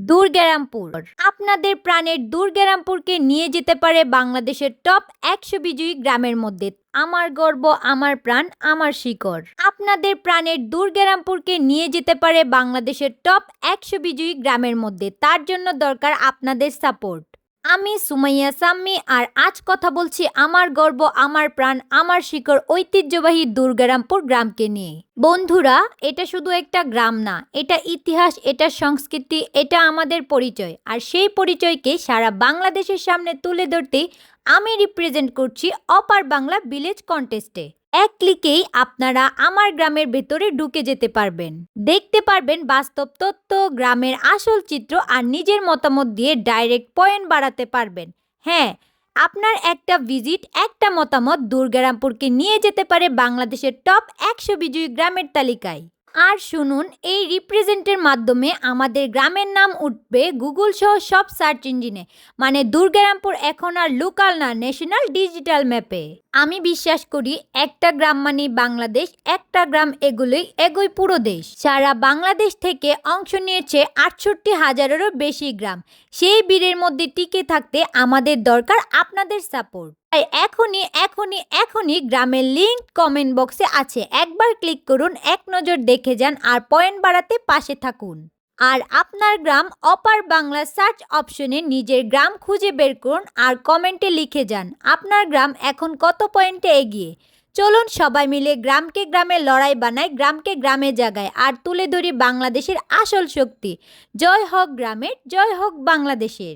দুর্গারামপুর। আপনাদের প্রাণের দুর্গারামপুরকে নিয়ে যেতে পারে বাংলাদেশের টপ 100 বিজয়ী গ্রামের মধ্যে। আমার গর্ব, আমার প্রাণ, আমার শিকড়। আপনাদের প্রাণের দুর্গারামপুরকে নিয়ে যেতে পারে বাংলাদেশের টপ 100 বিজয়ী গ্রামের মধ্যে। তার জন্য দরকার আপনাদের সাপোর্ট। আমি সুমাইয়া সাম্মি, আর আজ কথা বলছি আমার গর্ব, আমার প্রাণ, আমার শিকড় ঐতিহ্যবাহী দুর্গারামপুর গ্রামকে নিয়ে। বন্ধুরা, এটা শুধু একটা গ্রাম না, এটা ইতিহাস, এটা সংস্কৃতি, এটা আমাদের পরিচয়। আর সেই পরিচয়কে সারা বাংলাদেশের সামনে তুলে ধরতে আমি রিপ্রেজেন্ট করছি অপার বাংলা ভিলেজ কন্টেস্টে। এক ক্লিকেই আপনারা আমার গ্রামের ভেতরে ঢুকে যেতে পারবেন, দেখতে পারবেন বাস্তব তথ্য, গ্রামের আসল চিত্র, আর নিজের মতামত দিয়ে ডাইরেক্ট পয়েন্ট বাড়াতে পারবেন। হ্যাঁ, আপনার একটা ভিজিট, একটা মতামত দুর্গারামপুরকে নিয়ে যেতে পারে বাংলাদেশের টপ 100 বিজয়ী গ্রামের তালিকায়। আর শুনুন, এই রিপ্রেজেন্টের মাধ্যমে আমাদের গ্রামের নাম উঠবে গুগল সহ সব সার্চ ইঞ্জিনে। মানে দুর্গারামপুর এখন আর লোকাল না, ন্যাশনাল ডিজিটাল ম্যাপে। আমি বিশ্বাস করি একটা গ্রাম মানে বাংলাদেশ, একটা গ্রাম এগোই পুরো দেশ। সারা বাংলাদেশ থেকে অংশ নিয়েছে 68,000-এরও বেশি গ্রাম। সেই ভিড়ের মধ্যে টিকে থাকতে আমাদের দরকার আপনাদের সাপোর্ট। তাই এখনই গ্রামের লিংক কমেন্ট বক্সে আছে, একবার ক্লিক করুন, এক নজর দেখে যান, আর পয়েন্ট বাড়াতে পাশে থাকুন। আর আপনার গ্রাম অপার বাংলা সার্চ অপশনে নিজের গ্রাম খুঁজে বের করুন আর কমেন্টে লিখে যান আপনার গ্রাম এখন কত পয়েন্টে এগিয়ে। চলুন সবাই মিলে গ্রামকে গ্রামে লড়াই বানাই, গ্রামকে গ্রামে জাগায়, আর তুলে ধরি বাংলাদেশের আসল শক্তি। জয় হোক গ্রামের, জয় হোক বাংলাদেশের।